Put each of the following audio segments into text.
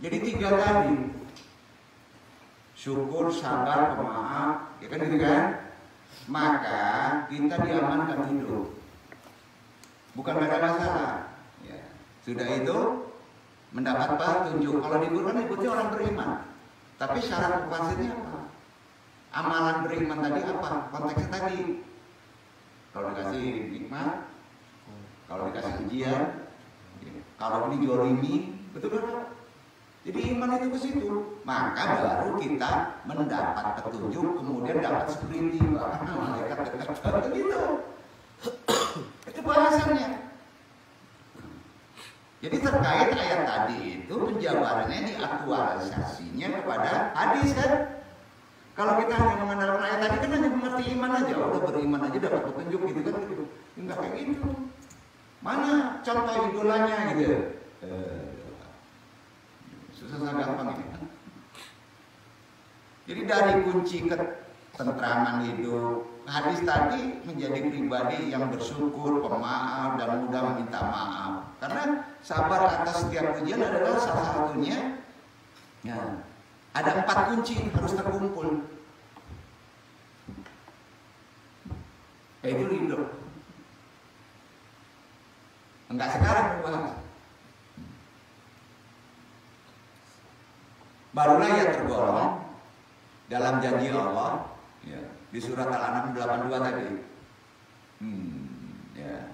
Jadi 3 tadi. Syukur, sabar, pemaaf, ya kan gitu kan? Maka kita diamankan hidup. Bukan ada masalah. Ya. Sudah itu mendapat petunjuk. Kalau di Quran disebutnya orang beriman. Tapi syarat fasirnya apa? Amalan beriman tadi apa? Konteksnya tadi. Kalau dikasih nikmat, kalau dikasih ujian, kalau dijolimi, betul kan? Jadi iman itu ke situ. Maka baru kita mendapat petunjuk, kemudian dapat security, malaikat dekat gitu. Itu bahasannya. Jadi terkait ayat tadi itu penjabarannya diaktualisasinya kepada hadis kan. Kalau kita hanya mengandalkan ayat tadi kan hanya mengerti iman aja, udah beriman aja dapat petunjuk gitu kan gitu. Enggak kayak gitu. Mana contoh idolanya gitu. Susah gampang ini. Jadi dari kunci ketentraman hidup, hadis tadi menjadi pribadi yang bersyukur, pemaaf dan mudah meminta maaf. Karena sabar atas setiap ujian adalah salah satunya. Ya, ada 4 kunci harus terkumpul. Itu hidup. Enggak sekarang bahas. Barulah ia tergolong dalam janji Allah ya, di surat Al-An'am 82 tadi. Ya.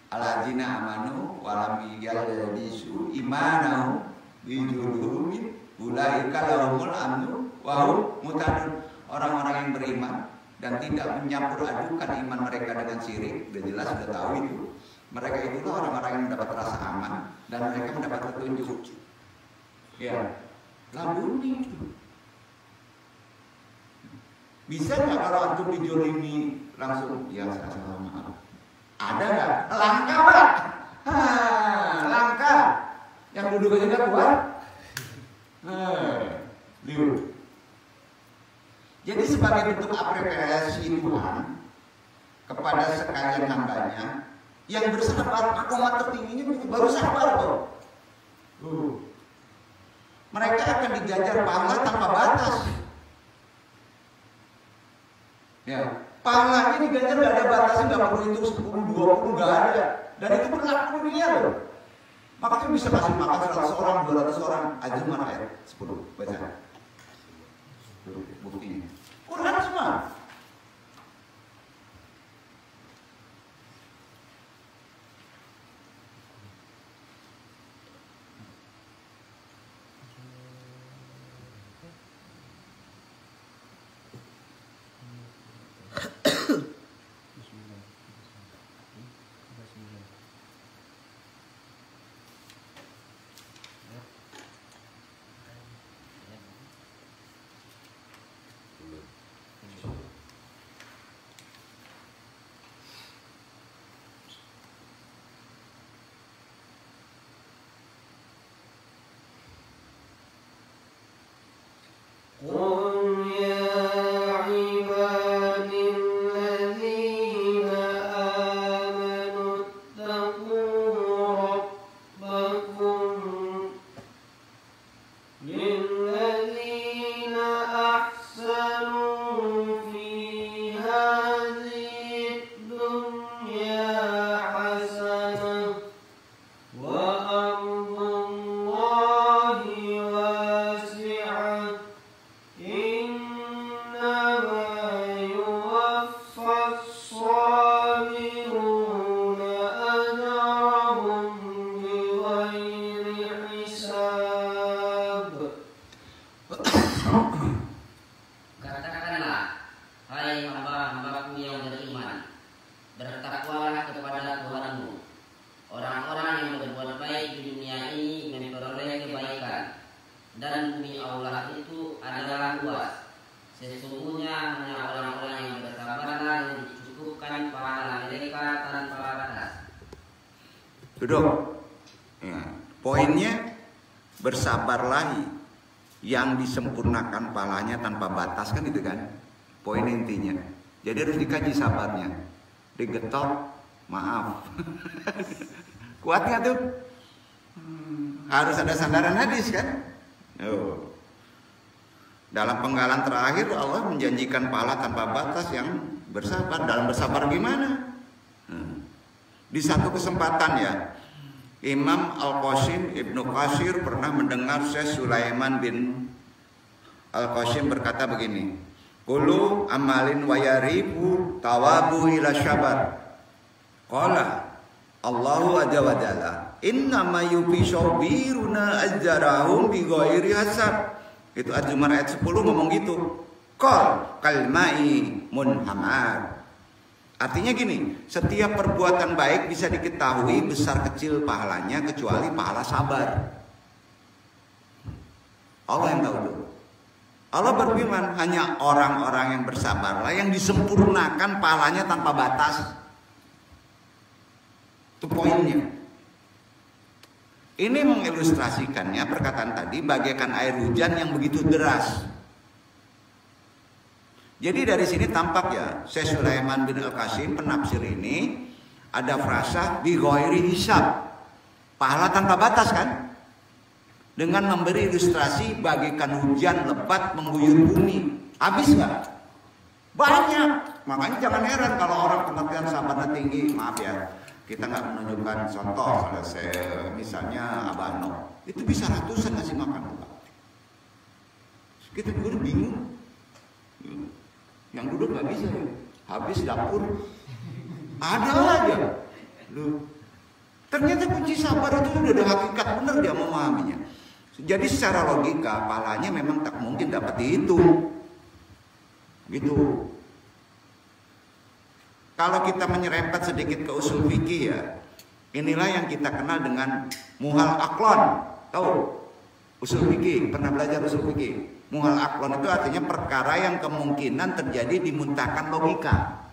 Alladzina amanu wa lam yalbisu imanahu bijurumin ulaika lahumul amnu wa hum muhtadun. Orang-orang yang beriman dan tidak menyampur adukan iman mereka dengan syirik, udah jelas sudah tahu itu. Mereka itu orang-orang yang mendapat rasa aman dan mereka mendapat petunjuk. Ya, labuni itu. Bisa nggak kalau antum dijolimi langsung? Ya, saya salah maaf. Ada nggak? Langka pak. Langka. Yang duduk aja nggak kuat. Liur. Jadi sebagai bentuk apresiasi Tuhan kepada sekalian hambanya yang bersabar, makomat tertingginya baru sabar kok. Mereka akan dijajar pahala tanpa batas. Ya, pahalanya dijajar nggak ada batasnya, nggak perlu hitung 10, 20 nggak ada. Dan itu berlaku dunia loh. Makanya bisa kasih makan 100 orang, 200 orang. Aja mana ayat 10 baca. Buktinya. Quran semua. Duduk. Ya. Poinnya bersabarlah yang disempurnakan pahalanya tanpa batas kan itu kan. Poin intinya. Jadi harus dikaji sabarnya. Digetok, maaf. Kuat nggak tuh? harus ada sandaran hadis kan? Dalam penggalan terakhir Allah menjanjikan pahala tanpa batas yang bersabar. Dalam bersabar gimana? Di satu kesempatan ya, Imam Al-Qasim Ibnu Qasir pernah mendengar Syekh Sulaiman bin Al-Qasim berkata begini, "Kullu amalin wa yaribu tawabu ila syabar." Qala Allahu azza wa jalla, "Innama yufisu biruna ajjarahum bi ghairi hasab." Itu Az-Zumar ayat 10 ngomong gitu. Qal kalmai munhamar. Artinya gini, setiap perbuatan baik bisa diketahui besar kecil pahalanya kecuali pahala sabar. Allah yang tahu itu. Allah berfirman, hanya orang-orang yang bersabarlah yang disempurnakan pahalanya tanpa batas. Itu poinnya. Ini mengilustrasikannya perkataan tadi bagaikan air hujan yang begitu deras. Jadi dari sini tampak ya, Syekh Sulaiman bin Al-Qasim penafsir ini ada frasa bi ghairi hisab, pahala tanpa batas kan? Dengan memberi ilustrasi bagaikan hujan lebat mengguyur bumi. Habis nggak? Banyak. Makanya jangan heran kalau orang pengertian sahabatnya tinggi. Maaf ya, kita nggak menunjukkan contoh. Misalnya Abah Noh, itu bisa ratusan ngasih makan. Kita juga bingung. Yang duduk nggak bisa, habis dapur ada aja. Loh, ternyata kunci sabar itu sudah ada hakikat benar dia memahaminya. Jadi secara logika pahalanya memang tak mungkin dapat dihitung, gitu. Kalau kita menyerempet sedikit ke usul fikih ya, inilah yang kita kenal dengan muhal aqlon. Tahu usul fikih? Pernah belajar usul fikih? Muhal aqlon itu artinya perkara yang kemungkinan terjadi dimuntahkan logika.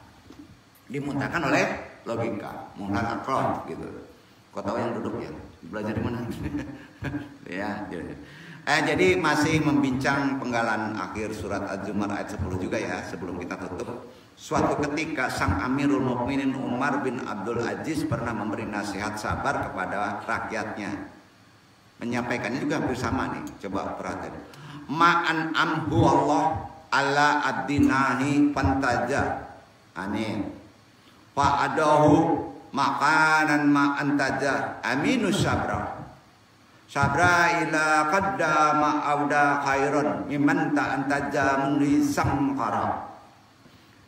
Dimuntahkan oleh logika. Muhal aqlon gitu. Kau tahu yang duduk ya? Belajar di mana? Ya, jadi masih membincang penggalan akhir surat Az-Zumar ayat 10 juga ya, sebelum kita tutup. Suatu ketika sang Amirul Mukminin Umar bin Abdul Aziz pernah memberi nasihat sabar kepada rakyatnya. Menyampaikannya juga hampir sama nih. Coba perhatian. Ma'an amhu Allah ala ad-dinahi pantaja amin fa'adahu makanan ma'antaja aminus sabra sabra ila qaddama awda khairan mimman ta'antaja munri samqara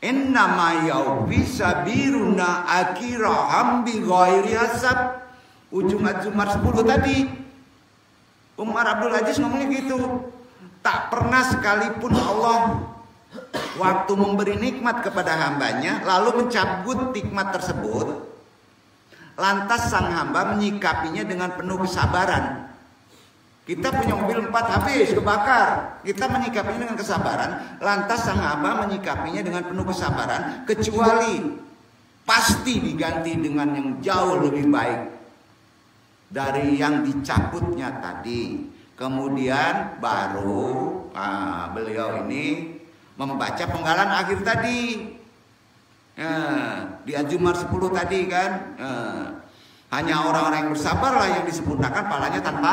innama yawfi sabiruna akiraham bi ghairi hasab. Ujung Az-Zumar 10 tadi Umar Abdul Aziz ngomongnya gitu. Tak pernah sekalipun Allah waktu memberi nikmat kepada hambanya lalu mencabut nikmat tersebut, lantas sang hamba menyikapinya dengan penuh kesabaran. Kita punya mobil 4 habis kebakar, kita menyikapinya dengan kesabaran, lantas sang hamba menyikapinya dengan penuh kesabaran, kecuali pasti diganti dengan yang jauh lebih baik dari yang dicabutnya tadi. Kemudian baru beliau ini membaca penggalan akhir tadi di Az-Zumar 10 tadi kan, hanya orang-orang yang bersabarlah yang disempurnakan pahalanya tanpa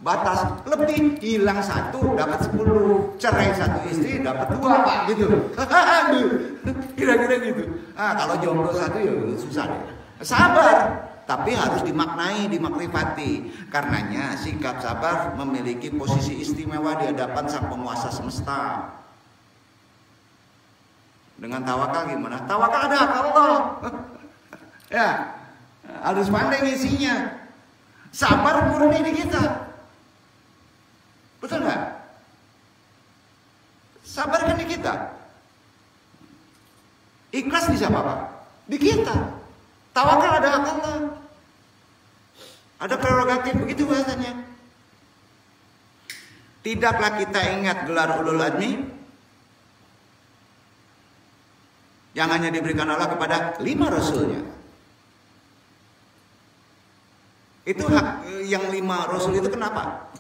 batas. Lebih hilang 1 dapat 10, cerai 1 istri dapat 2 Pak gitu. Kira-kira gitu. Kalau jomblo 1 ya susah deh. Sabar. Tapi harus dimaknai, dimakrifati. Karenanya sikap sabar memiliki posisi istimewa di hadapan sang penguasa semesta. Dengan tawakal gimana? Tawakal ada hak Allah. Ya, harus pandai ngisinya. Sabar murni di kita. Betul nggak? Sabar kan di kita. Ikhlas di siapa Pak? Di kita. Tawakal ada hak Allah. Ada prerogatif, begitu bahasanya. Tidaklah kita ingat gelar ulul azmi yang hanya diberikan Allah kepada 5 rasulnya. Itu hak yang 5 rasul itu kenapa?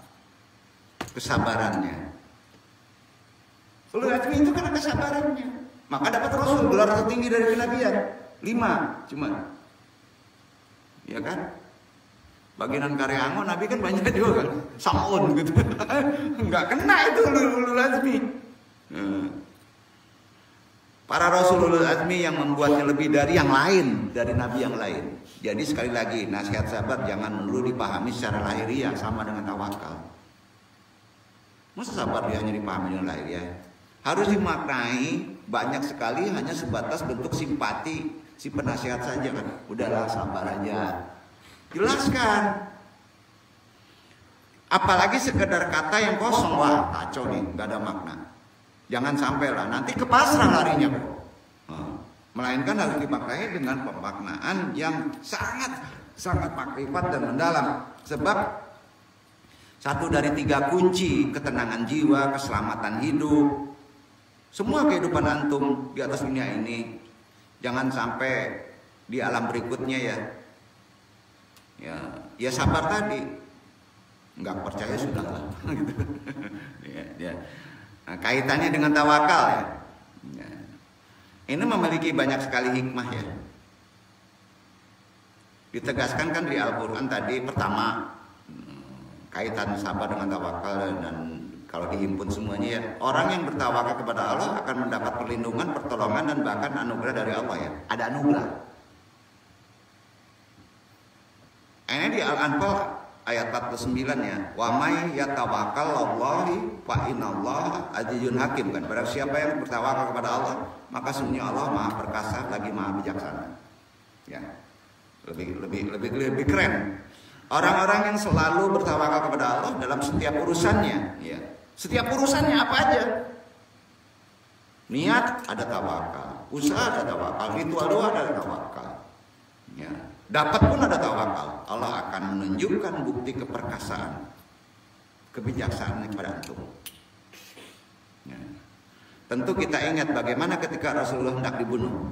Kesabarannya. Ulul azmi itu karena kesabarannya. Maka dapat rasul, gelar tertinggi dari kenabian. 5 cuma. Ya kan? Bagian Karyango Nabi kan banyak juga kan, Sam'un gitu. Nggak kena itu ulul azmi. Para rasul ulul azmi yang membuatnya lebih dari yang lain, dari nabi yang lain. Jadi sekali lagi nasihat sahabat jangan melulu dipahami secara lahiriah sama dengan tawakal. Masa sabar dia hanya dipahami dengan lahiriah? Harus dimaknai banyak sekali hanya sebatas bentuk simpati si penasihat saja kan. Udahlah sabar aja. Jelaskan. Apalagi sekedar kata yang kosong, wah kacau nih, nggak ada makna. Jangan sampai lah nanti ke pasrah larinya kok. Melainkan harus dimaknai dengan pemaknaan yang sangat makrifat dan mendalam. Sebab satu dari 3 kunci ketenangan jiwa, keselamatan hidup, semua kehidupan antum di atas dunia ini, jangan sampai di alam berikutnya ya sabar tadi, nggak percaya sudahlah. Nah, kaitannya dengan tawakal ya. Ini memiliki banyak sekali hikmah ya. Ditegaskan kan di Al-Quran tadi pertama kaitan sabar dengan tawakal, dan kalau dihimpun semuanya ya, orang yang bertawakal kepada Allah akan mendapat perlindungan, pertolongan, dan bahkan anugerah dari Allah ya. Ada anugerah. Ini di Al-Anfal ayat 49 ya. Wa may yatawakkalallahi fa innallaha azizun hakim kan. Barang siapa yang bertawakal kepada Allah, maka sesungguhnya Allah Maha perkasa lagi Maha bijaksana. Ya. Lebih keren. Orang-orang yang selalu bertawakal kepada Allah dalam setiap urusannya, ya. Setiap urusannya apa aja. Niat ada tawakal, usaha ada tawakal, ritual doa ada tawakal. Ya. Dapat pun ada tawakal. Allah akan menunjukkan bukti keperkasaan, kebijaksanaan kepada antum. Ya. Tentu kita ingat bagaimana ketika Rasulullah hendak dibunuh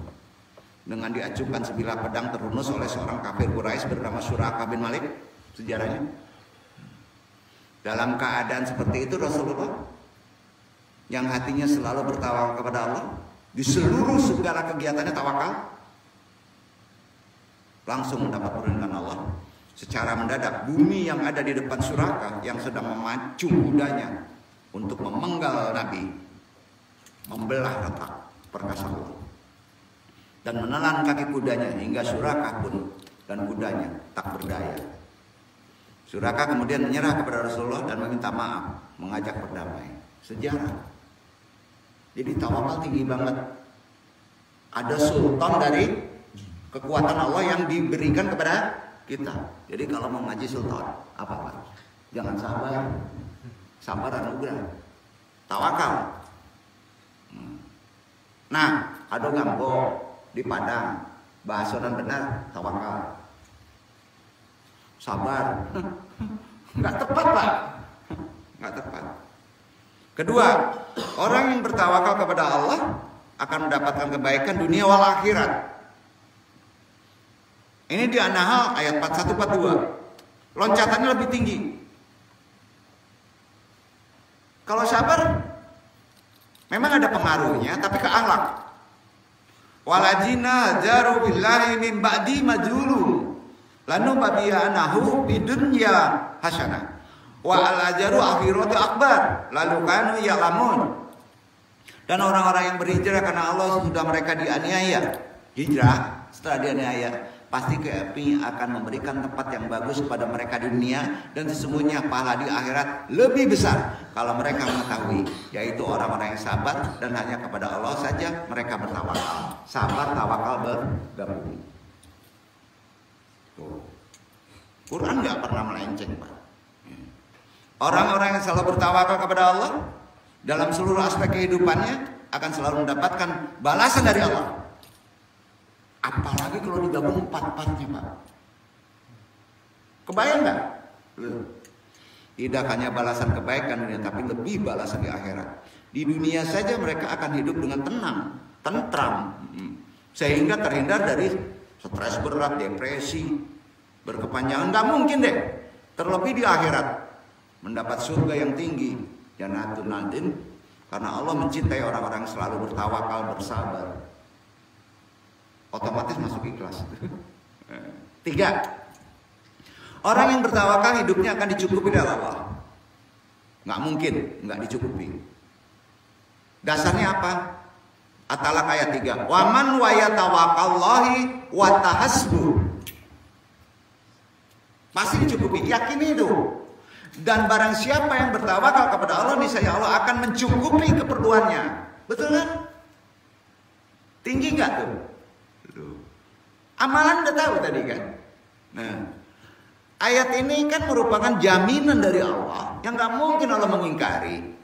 dengan diacukan sebilah pedang terhunus oleh seorang kafir Quraisy bernama Suraqah bin Malik, sejarahnya. Dalam keadaan seperti itu Rasulullah yang hatinya selalu bertawakal kepada Allah, di seluruh segala kegiatannya tawakal, langsung mendapat perlindungan Allah. Secara mendadak bumi yang ada di depan Suraqah yang sedang memacu kudanya untuk memenggal Nabi, membelah retak perkasa Allah dan menelan kaki kudanya hingga Suraqah pun dan kudanya tak berdaya. Suraqah kemudian menyerah kepada Rasulullah dan meminta maaf, mengajak berdamai. Sejarah. Jadi tawakal tinggi banget. Ada sultan dari kekuatan Allah yang diberikan kepada kita. Jadi kalau mau ngaji sultan, apa Pak? Jangan sabar. Sabar anugerah. Tawakal. Nah, ada gambo di Padang, bahasonan benar, tawakal. Sabar. Nggak tepat Pak. Nggak tepat. Kedua, orang yang bertawakal kepada Allah akan mendapatkan kebaikan dunia wal akhirat. Ini di An-Nahl ayat 41-42. Loncatannya lebih tinggi. Kalau sabar memang ada pengaruhnya, tapi ke akhlak. Waladzina jaru billahi min ba'di majulu lanu babiyanahu bidunya hasanah wa al-ajaru akhiratu akbar lalu kanu ya'lamun. Dan orang-orang yang berhijrah karena Allah sudah mereka dianiaya, hijrah setelah dianiaya, pasti kami akan memberikan tempat yang bagus kepada mereka di dunia, dan sesungguhnya pahala di akhirat lebih besar kalau mereka mengetahui, yaitu orang-orang yang sabar dan hanya kepada Allah saja mereka bertawakal. Sabar tawakal bergabung. Tuh. Quran nggak pernah melenceng Pak. Orang-orang yang selalu bertawakal kepada Allah dalam seluruh aspek kehidupannya akan selalu mendapatkan balasan dari Allah. Apalagi kalau digabung 4-4-nya Pak. Kebayang nggak? Tidak hanya balasan kebaikan dunia, tapi lebih balasan di akhirat. Di dunia saja mereka akan hidup dengan tenang, tentram, sehingga terhindar dari stres berat, depresi, berkepanjangan. Nggak mungkin deh. Terlebih di akhirat mendapat surga yang tinggi, Jannatul Nadin, karena Allah mencintai orang-orang yang selalu bertawakal, bersabar. Otomatis masuk ikhlas. 3. Orang yang bertawakal hidupnya akan dicukupi oleh Allah. Nggak mungkin nggak dicukupi. Dasarnya apa? At-Talaq ayat 3. Waman wa yatawakkallahi wa tahasbu. Pasti dicukupi, yakin itu. Dan barang siapa yang bertawakal kepada Allah, niscaya Allah akan mencukupi keperluannya. Betul kan? Tinggi nggak tuh? Amalan udah tahu tadi kan? Nah, ayat ini kan merupakan jaminan dari Allah yang nggak mungkin Allah mengingkari.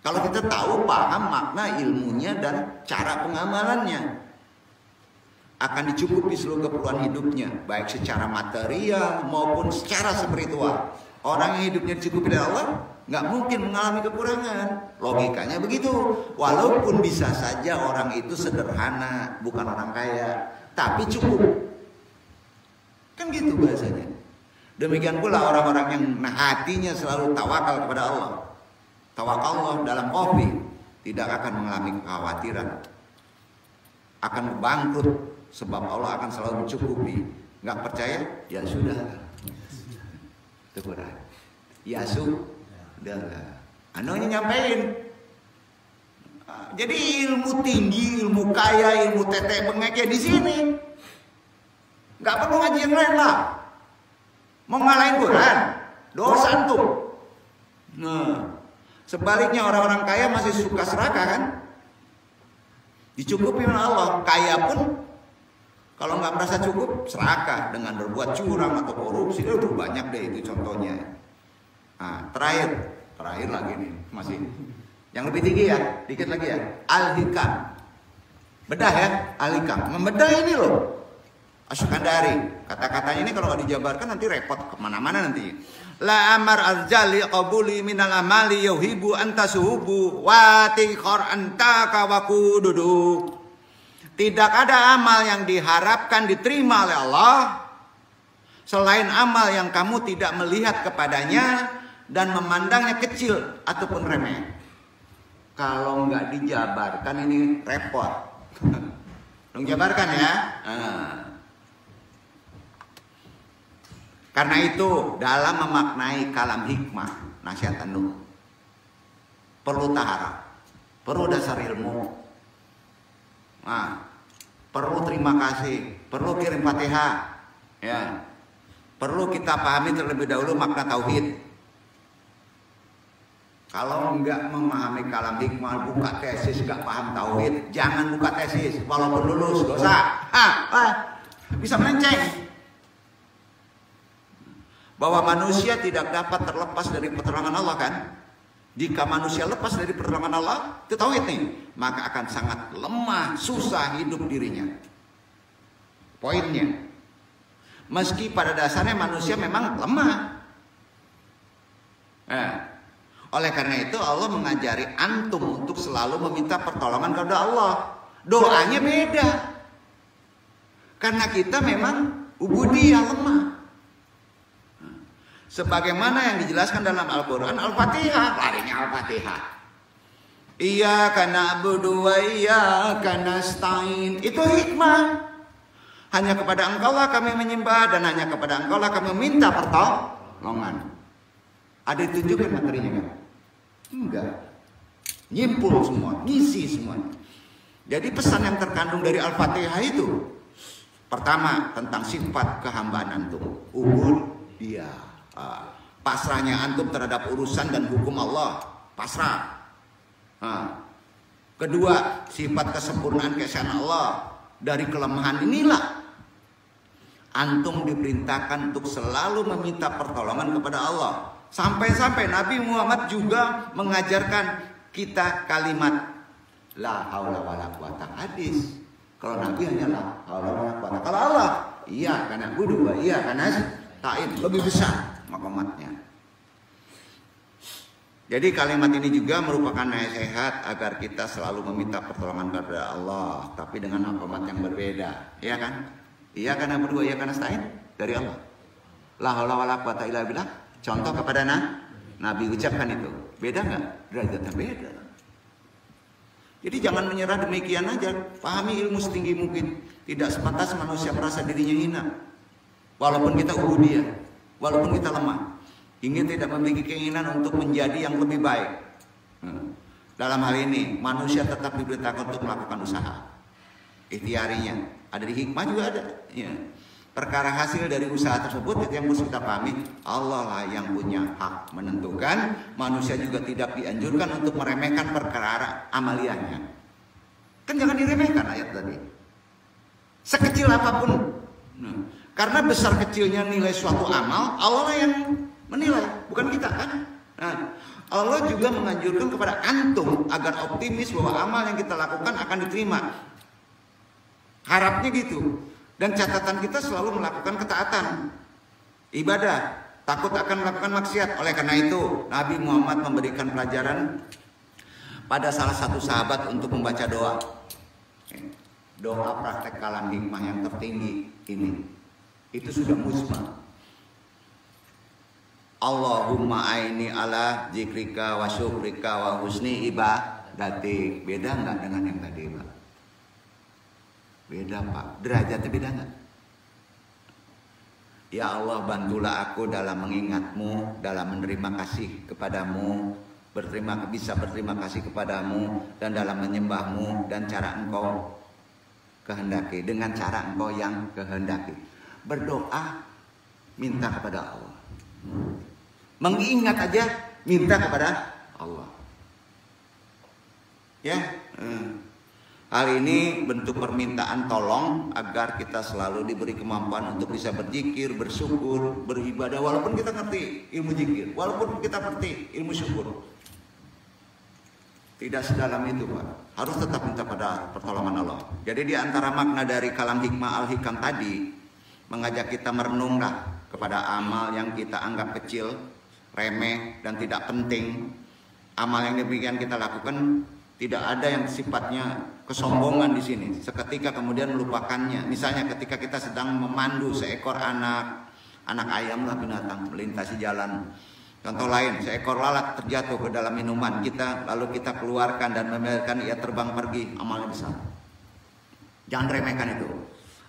Kalau kita tahu, paham makna ilmunya dan cara pengamalannya, akan dicukupi seluruh keperluan hidupnya, baik secara material maupun secara spiritual. Orang yang hidupnya dicukupi dari Allah nggak mungkin mengalami kekurangan. Logikanya begitu. Walaupun bisa saja orang itu sederhana, bukan orang kaya, tapi cukup. Kan gitu bahasanya. Demikian pula orang-orang yang hatinya selalu tawakal kepada Allah. Tawakallah dalam kopi tidak akan mengalami kekhawatiran, akan bangkrut, sebab Allah akan selalu mencukupi. Nggak percaya? Ya sudah. Teguran. Ya sudah. Anunya nyampein. Jadi ilmu tinggi, ilmu kaya, ilmu tetek bengek ya di sini. Nggak perlu ngaji yang lain lah. Mau ngalahin Quran, dosa tuh. Nah, sebaliknya orang-orang kaya masih suka serakah kan? Dicukupi oleh Allah. Kaya pun kalau nggak merasa cukup, serakah dengan berbuat curang atau korupsi. Itu banyak deh itu contohnya. Nah, terakhir lagi nih masih. Yang lebih tinggi ya, dikit lagi ya. Al-Hikam. Bedah ya, Al-Hikam. Membedah ini loh. Asy-Syukandari. Kata-katanya ini kalau nggak dijabarkan nanti repot kemana-mana nanti. La amar arzali qabuli minal amali yuhibu anta suhubu wa tiqar anta kawakududu. Tidak ada amal yang diharapkan diterima oleh Allah selain amal yang kamu tidak melihat kepadanya dan memandangnya kecil ataupun remeh. Kalau nggak dijabarkan ini repot. Dong jabarkan ya. Karena itu dalam memaknai kalam hikmah, nasihat Nuh, perlu taharah, perlu dasar ilmu. Nah, perlu terima kasih, perlu kirim Fatihah, ya. Perlu kita pahami terlebih dahulu makna tauhid. Kalau enggak memahami kalam hikmah, buka tesis enggak paham tauhid, jangan buka tesis, walaupun lulus dosa. Bisa melenceng. Bahwa manusia tidak dapat terlepas dari pertolongan Allah kan? Jika manusia lepas dari pertolongan Allah, itu tauhid nih, maka akan sangat lemah, susah hidup dirinya. Poinnya, meski pada dasarnya manusia memang lemah. Oleh karena itu Allah mengajari antum untuk selalu meminta pertolongan kepada Allah. Doanya beda. Karena kita memang ubudiyah lemah. Sebagaimana yang dijelaskan dalam Al-Quran, Al-Fatihah, larinya Al-Fatihah. Iyyaka na'budu wa iyyaka nasta'in. Itu hikmah. Hanya kepada Engkau lah kami menyembah dan hanya kepada Engkau lah kami meminta pertolongan. Ada ditunjukkan materinya kan? Enggak. Nyimpul semua, ngisi semua. Jadi pesan yang terkandung dari Al-Fatihah itu, pertama tentang sifat kehambaan antum, ubudiyah. Pasrahnya antum terhadap urusan dan hukum Allah, pasrah. Kedua, sifat kesempurnaan keesaan Allah. Dari kelemahan inilah antum diperintahkan untuk selalu meminta pertolongan kepada Allah. Sampai-sampai Nabi Muhammad juga mengajarkan kita kalimat la haula wala quwata. Hadis. Kalau Nabi hanya la haula wala quwata. Kalau Allah, iya karena budu, iya karena ta'in, lebih besar maqamatnya. Jadi kalimat ini juga merupakan nasihat agar kita selalu meminta pertolongan kepada Allah, tapi dengan maqamat yang berbeda, ya kan? Iya karena berdua, iya karena stain dari Allah. La haula wala quwata illa billah. Contoh kepada Nabi ucapkan itu. Beda nggak? Derajatnya beda. Jadi jangan menyerah demikian aja. Pahami ilmu setinggi mungkin. Tidak sepantas manusia merasa dirinya hina. Walaupun kita ubudiyah. walaupun kita lemah, hingga tidak memiliki keinginan untuk menjadi yang lebih baik. Dalam hal ini manusia tetap diberitakan untuk melakukan usaha. Ikhtiarinya ada di hikmah juga ada. Ya. Perkara hasil dari usaha tersebut itu yang harus kita pahami. Allah lah yang punya hak menentukan. Manusia juga tidak dianjurkan untuk meremehkan perkara amaliyahnya. Kan jangan diremehkan ayat tadi. Sekecil apapun. Karena besar kecilnya nilai suatu amal, Allah lah yang menilai, bukan kita kan. Nah, Allah juga menganjurkan kepada antum agar optimis bahwa amal yang kita lakukan akan diterima. Harapnya gitu. Dan catatan kita selalu melakukan ketaatan, ibadah, takut akan melakukan maksiat. Oleh karena itu Nabi Muhammad memberikan pelajaran pada salah satu sahabat untuk membaca doa. Doa praktek kalam hikmah yang tertinggi ini. Itu sudah musma. Allahumma aini ala zikrika wa syukrika wa husni ibadatik. Beda nggak dengan yang tadi, Pak? Beda, Pak. Derajatnya beda nggak? Ya Allah, bantulah aku dalam mengingatmu, dalam menerima kasih kepadamu, bisa berterima kasih kepadamu, dan dalam menyembahmu dan cara engkau kehendaki, dengan cara engkau yang kehendaki. Berdoa, minta kepada Allah. Mengingat aja, minta kepada Allah. Ya, hal ini bentuk permintaan tolong agar kita selalu diberi kemampuan untuk bisa berzikir, bersyukur, beribadah. Walaupun kita ngerti ilmu zikir, walaupun kita ngerti ilmu syukur, tidak sedalam itu, Pak. Harus tetap minta pada pertolongan Allah. Jadi di antara makna dari kalam hikmah al-hikam tadi, mengajak kita merenunglah kepada amal yang kita anggap kecil, remeh, dan tidak penting. Amal yang demikian kita lakukan tidak ada yang sifatnya kesombongan di sini. Seketika kemudian melupakannya. Misalnya ketika kita sedang memandu seekor anak ayam lah, binatang melintasi jalan. Contoh lain, seekor lalat terjatuh ke dalam minuman kita, lalu kita keluarkan dan membiarkan ia terbang pergi. Amalnya besar. Jangan remehkan itu.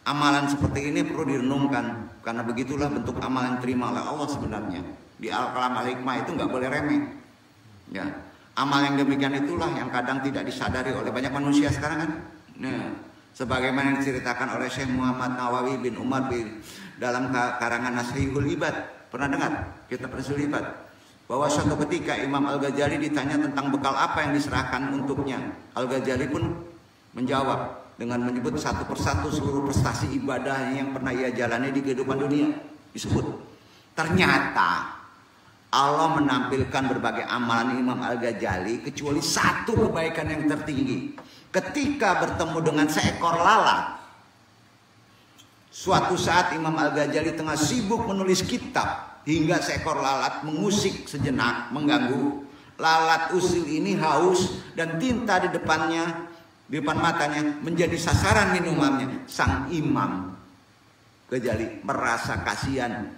Amalan seperti ini perlu direnungkan, karena begitulah bentuk amal yang terima oleh Allah sebenarnya. Di al-kalam al-hikmah itu nggak boleh remeh. Ya, amal yang demikian itulah yang kadang tidak disadari oleh banyak manusia sekarang kan. Nah, sebagaimana diceritakan oleh Syekh Muhammad Nawawi bin Umar bin dalam karangan Nasihul Ibad. Pernah dengar? Kitab Nasihul Ibad. Bahwa suatu ketika Imam Al-Ghazali ditanya tentang bekal apa yang diserahkan untuknya. Al-Ghazali pun menjawab dengan menyebut satu persatu seluruh prestasi ibadah yang pernah ia jalani di kehidupan dunia. Disebut. Ternyata Allah menampilkan berbagai amalan Imam Al-Ghazali kecuali satu kebaikan yang tertinggi. Ketika bertemu dengan seekor lalat. Suatu saat Imam Al-Ghazali tengah sibuk menulis kitab, hingga seekor lalat mengusik sejenak, mengganggu. Lalat usil ini haus dan tinta di depan matanya menjadi sasaran minumannya. Sang Imam Ghazali merasa kasihan,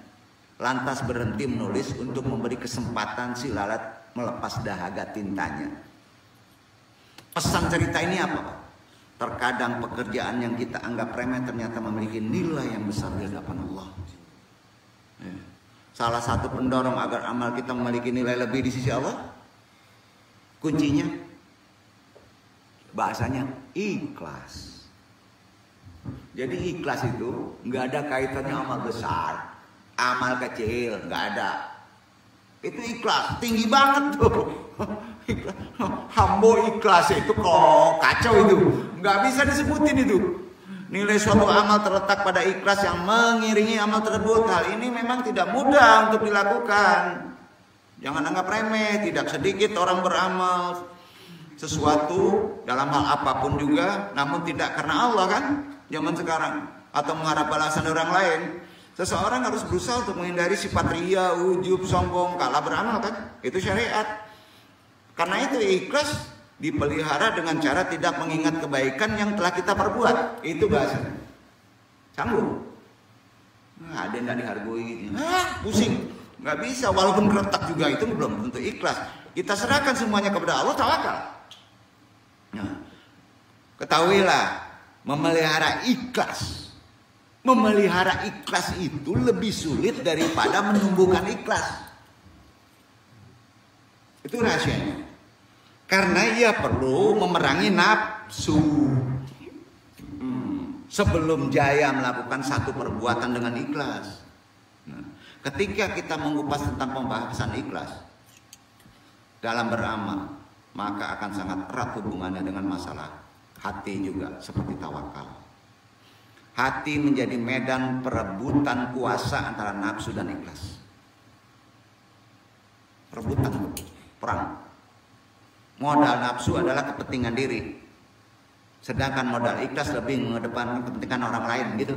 lantas berhenti menulis untuk memberi kesempatan si lalat melepas dahaga tintanya. Pesan cerita ini apa, Pak? Terkadang pekerjaan yang kita anggap remeh ternyata memiliki nilai yang besar di hadapan Allah. Salah satu pendorong agar amal kita memiliki nilai lebih di sisi Allah, kuncinya bahasanya ikhlas. Jadi ikhlas itu nggak ada kaitannya amal besar, amal kecil, nggak ada. Itu ikhlas, tinggi banget tuh. Hambo ikhlas itu kok kacau itu, nggak bisa disebutin itu. Nilai suatu amal terletak pada ikhlas yang mengiringi amal tersebut. Hal ini memang tidak mudah untuk dilakukan. Jangan anggap remeh. Tidak sedikit orang beramal sesuatu dalam hal apapun juga, namun tidak karena Allah kan zaman sekarang, atau mengharap balasan orang lain. Seseorang harus berusaha untuk menghindari sifat riya, ujub, sombong kala beramal kan. Itu syariat. Karena itu ikhlas dipelihara dengan cara tidak mengingat kebaikan yang telah kita perbuat. Itu bahasanya. Canggung. Ada yang nggak dihargai. Pusing. Nggak bisa. Walaupun keretak juga itu belum tentu ikhlas. Kita serahkan semuanya kepada Allah, tawakal. Nah, ketahuilah, memelihara ikhlas Memelihara ikhlas itu lebih sulit daripada menumbuhkan ikhlas. Itu rahasianya. Karena ia perlu memerangi nafsu. Sebelum jaya melakukan satu perbuatan dengan ikhlas. Nah, ketika kita mengupas tentang pembahasan ikhlas dalam beramal, maka akan sangat erat hubungannya dengan masalah hati juga, seperti tawakal. Hati menjadi medan perebutan kuasa antara nafsu dan ikhlas. Rebutan, perang. Modal nafsu adalah kepentingan diri, sedangkan modal ikhlas lebih mengedepankan kepentingan orang lain, gitu.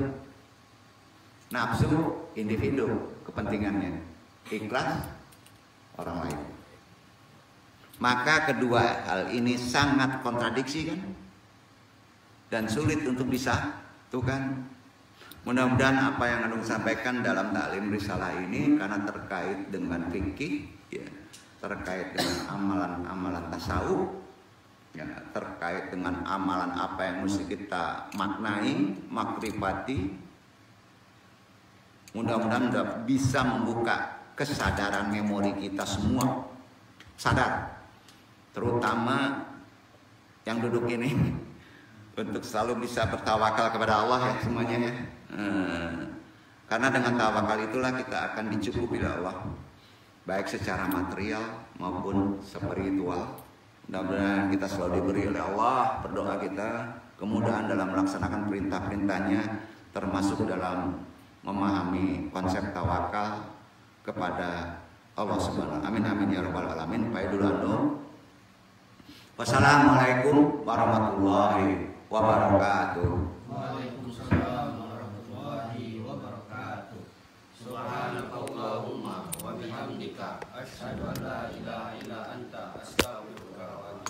Nafsu individu kepentingannya, ikhlas orang lain. Maka kedua hal ini sangat kontradiksi kan, dan sulit untuk disatukan. Mudah-mudahan apa yang Anung sampaikan dalam taklim risalah ini, karena terkait dengan fikih, ya, terkait dengan amalan-amalan tasawuf, ya, terkait dengan amalan apa yang mesti kita maknai, makrifati. Mudah-mudahan bisa membuka kesadaran memori kita semua, sadar, terutama yang duduk ini, untuk selalu bisa bertawakal kepada Allah ya semuanya ya. Karena dengan tawakal itulah kita akan dicukupi oleh Allah, baik secara material maupun spiritual. Mudah-mudahan kita selalu diberi oleh Allah, berdoa kita kemudahan dalam melaksanakan perintah-perintahnya, termasuk dalam memahami konsep tawakal kepada Allah Subhanahu. Amin amin ya rabbal alamin. Pak dulu anu. Wassalamualaikum warahmatullahi wabarakatuh. Waalaikumsalam warahmatullahi wabarakatuh. Subhanakallahumma wa bihamdika asyhadu an la ilaha illa anta astaghfiruka wa atubu